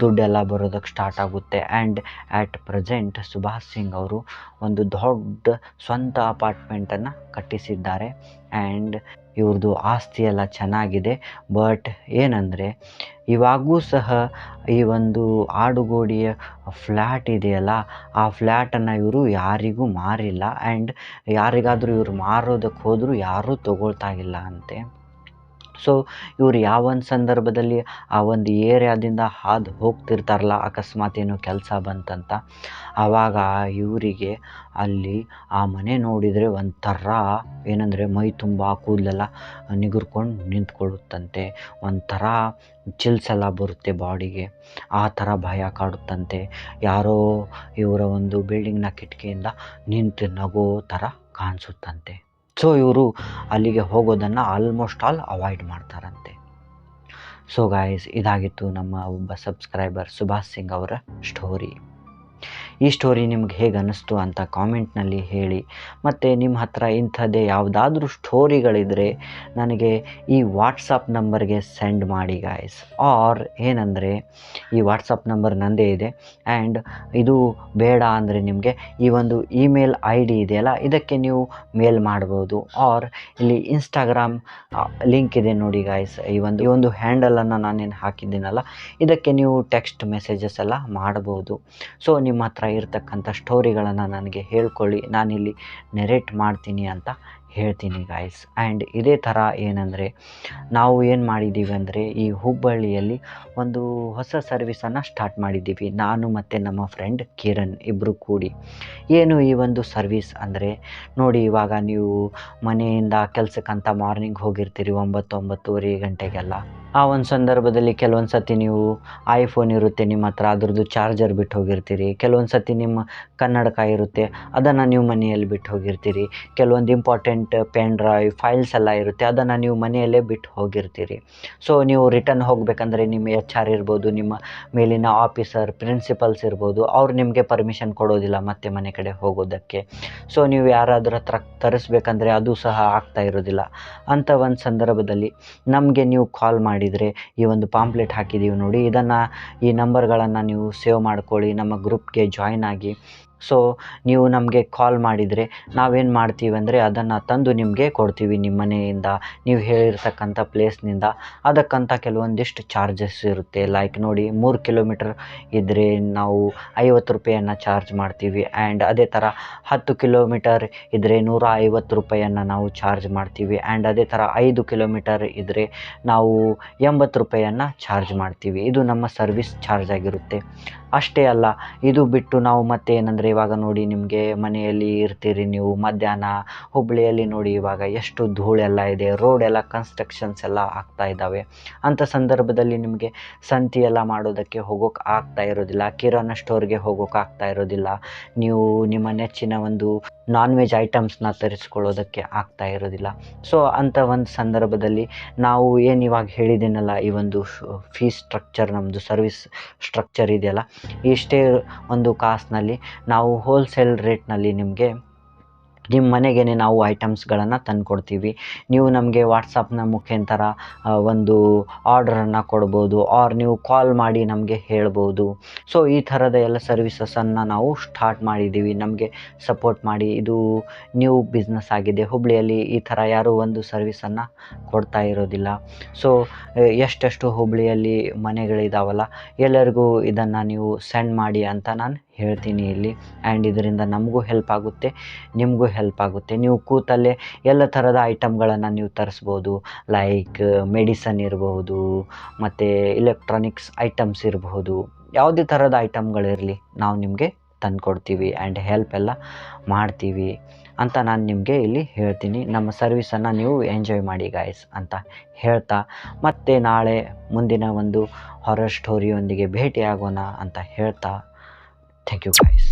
ದುಡ್ಡೆಲ್ಲ ಬರೋದಕ್ಕೆ ಸ್ಟಾರ್ಟ್ ಆಗುತ್ತೆ. And at present Subhash Singh ಅವರು ಒಂದು ದೊಡ್ಡ ಸ್ವಂತ ಅಪಾರ್ಟ್ಮೆಂಟನ್ನು ಕಟ್ಟಿಸಿದ್ದಾರೆ. ಆ್ಯಂಡ್ ಇವ್ರದ್ದು ಆಸ್ತಿ ಎಲ್ಲ ಚೆನ್ನಾಗಿದೆ. ಬಟ್ ಏನಂದರೆ ಇವಾಗೂ ಸಹ ಈ ಒಂದು ಆಡುಗೋಡಿಯ ಫ್ಲ್ಯಾಟ್ ಇದೆಯಲ್ಲ, ಆ ಫ್ಲ್ಯಾಟನ್ನು ಇವರು ಯಾರಿಗೂ ಮಾರಿಲ್ಲ. ಆ್ಯಂಡ್ ಯಾರಿಗಾದರೂ ಇವರು ಮಾರೋದಕ್ಕೆ ಹೋದರೂ ಯಾರೂ ತಗೊಳ್ತಾ ಇಲ್ಲ ಅಂತೆ. ಸೊ ಇವರು ಯಾವೊಂದು ಸಂದರ್ಭದಲ್ಲಿ ಆ ಒಂದು ಏರಿಯಾದಿಂದ ಹಾದು ಹೋಗ್ತಿರ್ತಾರಲ್ಲ, ಅಕಸ್ಮಾತ್ ಏನೋ ಕೆಲಸ ಬಂತಂತ, ಆವಾಗ ಇವರಿಗೆ ಅಲ್ಲಿ ಆ ಮನೆ ನೋಡಿದರೆ ಒಂಥರ ಏನಂದರೆ ಮೈ ತುಂಬ ಕೂದಲೆಲ್ಲ ನಿಗುರ್ಕೊಂಡು ನಿಂತ್ಕೊಳ್ಳುತ್ತಂತೆ, ಒಂಥರ ಚಿಲ್ಸ್ ಎಲ್ಲ ಬರುತ್ತೆ ಬಾಡಿಗೆ, ಆ ಥರ ಭಯ ಕಾಡುತ್ತಂತೆ. ಯಾರೋ ಇವರ ಒಂದು ಬಿಲ್ಡಿಂಗ್ನ ಕಿಟಕಿಯಿಂದ ನಿಂತು ನಗೋ ಥರ ಕಾಣಿಸುತ್ತಂತೆ. ಸೊ ಇವರು ಅಲ್ಲಿಗೆ ಹೋಗೋದನ್ನು ಆಲ್ಮೋಸ್ಟ್ ಆಲ್ ಅವಾಯ್ಡ್ ಮಾಡ್ತಾರಂತೆ. ಸೊ ಗಾಯ್ಸ್, ಇದಾಗಿತ್ತು ನಮ್ಮ ಒಬ್ಬ ಸಬ್ಸ್ಕ್ರೈಬರ್ ಸುಭಾಷ್ ಸಿಂಗ್ ಅವರ ಸ್ಟೋರಿ. ಈ ಸ್ಟೋರಿ ನಿಮ್ಗೆ ಹೇಗೆ ಅನ್ನಿಸ್ತು ಅಂತ ಕಾಮೆಂಟ್ನಲ್ಲಿ ಹೇಳಿ. ಮತ್ತು ನಿಮ್ಮ ಹತ್ರ ಇಂಥದ್ದೇ ಯಾವುದಾದ್ರೂ ಸ್ಟೋರಿಗಳಿದ್ದರೆ ನನಗೆ ಈ ವಾಟ್ಸಪ್ ನಂಬರ್ಗೆ ಸೆಂಡ್ ಮಾಡಿ ಗಾಯ್ಸ್. ಆರ್ ಏನಂದರೆ ಈ ವಾಟ್ಸಪ್ ನಂಬರ್ ನಂದೇ ಇದೆ. ಆ್ಯಂಡ್ ಇದು ಬೇಡ ಅಂದರೆ ನಿಮಗೆ ಈ ಒಂದು ಇಮೇಲ್ ID ಇದೆಯಲ್ಲ, ಇದಕ್ಕೆ ನೀವು ಮೇಲ್ ಮಾಡ್ಬೋದು. ಆರ್ ಇಲ್ಲಿ ಇನ್ಸ್ಟಾಗ್ರಾಮ್ ಲಿಂಕ್ ಇದೆ ನೋಡಿ ಗಾಯ್ಸ್, ಈ ಒಂದು ಹ್ಯಾಂಡಲನ್ನು ನಾನೇನು ಹಾಕಿದ್ದೀನಲ್ಲ, ಇದಕ್ಕೆ ನೀವು ಟೆಕ್ಸ್ಟ್ ಮೆಸೇಜಸ್ ಎಲ್ಲ ಮಾಡ್ಬೋದು. ಸೊ ನಿಮ್ಮ ಹತ್ರ ಇರ್ತಕ್ಕಂಥ ಸ್ಟೋರಿಗಳನ್ನು ನನಗೆ ಹೇಳ್ಕೊಳ್ಳಿ, ನಾನಿಲ್ಲಿ ನೆರೇಟ್ ಮಾಡ್ತೀನಿ ಅಂತ ಹೇಳ್ತೀನಿ ಗಾಯ್ಸ್. ಆ್ಯಂಡ್ ಇದೇ ಥರ ಏನಂದರೆ ನಾವು ಏನು ಮಾಡಿದ್ದೀವಿ ಅಂದರೆ ಈ ಹುಬ್ಬಳ್ಳಿಯಲ್ಲಿ ಒಂದು ಹೊಸ ಸರ್ವಿಸನ್ನು ಸ್ಟಾರ್ಟ್ ಮಾಡಿದ್ದೀವಿ, ನಾನು ಮತ್ತು ನಮ್ಮ ಫ್ರೆಂಡ್ ಕಿರಣ್ ಇಬ್ಬರು ಕೂಡಿ. ಏನು ಈ ಒಂದು ಸರ್ವಿಸ್ ಅಂದರೆ ನೋಡಿ, ಇವಾಗ ನೀವು ಮನೆಯಿಂದ ಕೆಲಸಕ್ಕಂತ ಮಾರ್ನಿಂಗ್ ಹೋಗಿರ್ತೀರಿ 9-9:30 ಗಂಟೆಗೆಲ್ಲ. ಆ ಒಂದು ಸಂದರ್ಭದಲ್ಲಿ ಕೆಲವೊಂದು ಸತಿ ನೀವು ಐಫೋನ್ ಇರುತ್ತೆ ನಿಮ್ಮ ಹತ್ರ, ಅದ್ರದ್ದು ಚಾರ್ಜರ್ ಬಿಟ್ಟು ಹೋಗಿರ್ತೀರಿ. ಕೆಲವೊಂದು ಸತಿ ನಿಮ್ಮ ಕನ್ನಡಕ ಇರುತ್ತೆ, ಅದನ್ನು ನೀವು ಮನೆಯಲ್ಲಿ ಬಿಟ್ಟು ಹೋಗಿರ್ತೀರಿ. ಕೆಲವೊಂದು ಇಂಪಾರ್ಟೆಂಟ್ ಪೆನ್ ಡ್ರೈವ್ ಫೈಲ್ಸ್ ಎಲ್ಲ ಇರುತ್ತೆ, ಅದನ್ನು ನೀವು ಮನೆಯಲ್ಲೇ ಬಿಟ್ಟು ಹೋಗಿರ್ತೀರಿ. ಸೊ ನೀವು ರಿಟರ್ನ್ ಹೋಗಬೇಕಂದ್ರೆ ನಿಮ್ಮ HR ಇರ್ಬೋದು, ನಿಮ್ಮ ಮೇಲಿನ ಆಫೀಸರ್ ಪ್ರಿನ್ಸಿಪಲ್ಸ್ ಇರ್ಬೋದು, ಅವ್ರು ನಿಮಗೆ ಪರ್ಮಿಷನ್ ಕೊಡೋದಿಲ್ಲ ಮತ್ತೆ ಮನೆ ಕಡೆ ಹೋಗೋದಕ್ಕೆ. ಸೊ ನೀವು ಯಾರಾದ್ರ ಹತ್ರ ತರಿಸ್ಬೇಕಂದ್ರೆ ಅದು ಸಹ ಆಗ್ತಾ ಇರೋದಿಲ್ಲ. ಅಂಥ ಒಂದು ಸಂದರ್ಭದಲ್ಲಿ ನಮಗೆ ನೀವು ಕಾಲ್ ಮಾಡಿದರೆ ಈ ಒಂದು ಪಾಂಪ್ಲೆಟ್ ಹಾಕಿದ್ದೀವಿ ನೋಡಿ, ಈ ನಂಬರ್ಗಳನ್ನು ನೀವು ಸೇವ್ ಮಾಡ್ಕೊಳ್ಳಿ, ನಮ್ಮ ಗ್ರೂಪ್ಗೆ ಜಾಯ್ನ್ ಆಗಿ. ಸೊ ನೀವು ನಮಗೆ ಕಾಲ್ ಮಾಡಿದರೆ ನಾವೇನು ಮಾಡ್ತೀವಿ ಅಂದರೆ ಅದನ್ನು ತಂದು ನಿಮಗೆ ಕೊಡ್ತೀವಿ ನಿಮ್ಮ ಮನೆಯಿಂದ, ನೀವು ಹೇಳಿರ್ತಕ್ಕಂಥ ಪ್ಲೇಸ್ನಿಂದ. ಅದಕ್ಕಂತ ಕೆಲವೊಂದಿಷ್ಟು ಚಾರ್ಜಸ್ ಇರುತ್ತೆ. ಲೈಕ್ ನೋಡಿ, 3 ಕಿಲೋಮೀಟರ್ ಇದ್ದರೆ ನಾವು 50 ರೂಪಾಯಿಯನ್ನು ಚಾರ್ಜ್ ಮಾಡ್ತೀವಿ. ಆ್ಯಂಡ್ ಅದೇ ಥರ 10 ಕಿಲೋಮೀಟರ್ ಇದ್ದರೆ 150 ರೂಪಾಯಿಯನ್ನು ನಾವು ಚಾರ್ಜ್ ಮಾಡ್ತೀವಿ. ಆ್ಯಂಡ್ ಅದೇ ಥರ 5 ಕಿಲೋಮೀಟರ್ ಇದ್ದರೆ ನಾವು 80 ರೂಪಾಯಿಯನ್ನು ಚಾರ್ಜ್ ಮಾಡ್ತೀವಿ. ಇದು ನಮ್ಮ ಸರ್ವಿಸ್ ಚಾರ್ಜ್ ಆಗಿರುತ್ತೆ. ಅಷ್ಟೇ ಅಲ್ಲ, ಇದು ಬಿಟ್ಟು ನಾವು ಮತ್ತೆ ಏನಂದರೆ ಇವಾಗ ನೋಡಿ, ನಿಮಗೆ ಮನೆಯಲ್ಲಿ ಇರ್ತೀರಿ ನೀವು, ಮಧ್ಯಾಹ್ನ ಹುಬ್ಬಳ್ಳಿಯಲ್ಲಿ ನೋಡಿ ಇವಾಗ ಎಷ್ಟು ಧೂಳೆಲ್ಲ ಇದೆ, ರೋಡ್ ಎಲ್ಲ ಕನ್ಸ್ಟ್ರಕ್ಷನ್ಸ್ ಎಲ್ಲ ಆಗ್ತಾ ಇದ್ದಾವೆ. ಅಂಥ ಸಂದರ್ಭದಲ್ಲಿ ನಿಮಗೆ ಸಂತೆ ಎಲ್ಲ ಮಾಡೋದಕ್ಕೆ ಹೋಗೋಕೆ ಆಗ್ತಾ ಇರೋದಿಲ್ಲ, ಕಿರಾಣ ಸ್ಟೋರ್ಗೆ ಹೋಗೋಕೆ ಆಗ್ತಾ ಇರೋದಿಲ್ಲ, ನೀವು ನಿಮ್ಮ ನೆಚ್ಚಿನ ಒಂದು ನಾನ್ ವೆಜ್ ಐಟಮ್ಸ್ನ ತರಿಸ್ಕೊಳ್ಳೋದಕ್ಕೆ ಆಗ್ತಾ ಇರೋದಿಲ್ಲ. ಸೊ ಅಂಥ ಒಂದು ಸಂದರ್ಭದಲ್ಲಿ ನಾವು ಏನು ಇವಾಗ ಹೇಳಿದ್ದೀನಲ್ಲ, ಈ ಒಂದು ಫೀಸ್ ಸ್ಟ್ರಕ್ಚರ್, ನಮ್ಮದು ಸರ್ವಿಸ್ ಸ್ಟ್ರಕ್ಚರ್ ಇದೆಯಲ್ಲ, ಇಷ್ಟೇ ಒಂದು ಕಾಸ್ಟ್ನಲ್ಲಿ ನಾವು ಹೋಲ್ಸೇಲ್ ರೇಟ್ನಲ್ಲಿ ನಿಮ್ಮ ಮನೆಗೇ ನಾವು ಐಟಮ್ಸ್ಗಳನ್ನು ತಂದುಕೊಡ್ತೀವಿ. ನೀವು ನಮಗೆ ವಾಟ್ಸಪ್ನ ಮುಖಾಂತರ ಒಂದು ಆರ್ಡ್ರನ್ನು ಕೊಡ್ಬೋದು, ಆರ್ ನೀವು ಕಾಲ್ ಮಾಡಿ ನಮಗೆ ಹೇಳ್ಬೋದು. ಸೊ ಈ ಥರದ ಎಲ್ಲ ಸರ್ವಿಸಸನ್ನು ನಾವು ಸ್ಟಾರ್ಟ್ ಮಾಡಿದ್ದೀವಿ, ನಮಗೆ ಸಪೋರ್ಟ್ ಮಾಡಿ. ಇದು ನ್ಯೂ ಬಿಸ್ನೆಸ್ ಆಗಿದೆ, ಹುಬ್ಬಳ್ಳಿಯಲ್ಲಿ ಈ ಥರ ಯಾರೂ ಒಂದು ಸರ್ವಿಸನ್ನು ಕೊಡ್ತಾ ಇರೋದಿಲ್ಲ. ಸೊ ಎಷ್ಟೆಷ್ಟು ಹುಬ್ಬಳ್ಳಿಯಲ್ಲಿ ಮನೆಗಳಿದಾವಲ್ಲ, ಎಲ್ಲರಿಗೂ ಇದನ್ನು ನೀವು ಸೆಂಡ್ ಮಾಡಿ ಅಂತ ನಾನು ಹೇಳ್ತೀನಿ ಇಲ್ಲಿ. ಆ್ಯಂಡ್ ಇದರಿಂದ ನಮಗೂ ಹೆಲ್ಪ್ ಆಗುತ್ತೆ, ನಿಮಗೂ ಹೆಲ್ಪ್ ಆಗುತ್ತೆ. ನೀವು ಕೂತಲ್ಲೇ ಎಲ್ಲ ಥರದ ಐಟಮ್ಗಳನ್ನು ನೀವು ತರಿಸ್ಬೋದು. ಲೈಕ್ ಮೆಡಿಸನ್ ಇರಬಹುದು, ಮತ್ತು ಇಲೆಕ್ಟ್ರಾನಿಕ್ಸ್ ಐಟಮ್ಸ್ ಇರಬಹುದು. ಯಾವುದೇ ಥರದ ಐಟಮ್ಗಳಿರಲಿ ನಾವು ನಿಮಗೆ ತಂದುಕೊಡ್ತೀವಿ ಆ್ಯಂಡ್ ಹೆಲ್ಪ್ ಎಲ್ಲ ಮಾಡ್ತೀವಿ ಅಂತ ನಾನು ನಿಮಗೆ ಇಲ್ಲಿ ಹೇಳ್ತೀನಿ. ನಮ್ಮ ಸರ್ವಿಸನ್ನು ನೀವು ಎಂಜಾಯ್ ಮಾಡಿ ಗಾಯ್ಸ್ ಅಂತ ಹೇಳ್ತಾ, ಮತ್ತೆ ನಾಳೆ ಮುಂದಿನ ಒಂದು ಹಾರರ್ ಸ್ಟೋರಿಯೊಂದಿಗೆ ಭೇಟಿಯಾಗೋಣ ಅಂತ ಹೇಳ್ತಾ, ಥ್ಯಾಂಕ್ ಯು ಗಾಯ್ಸ್.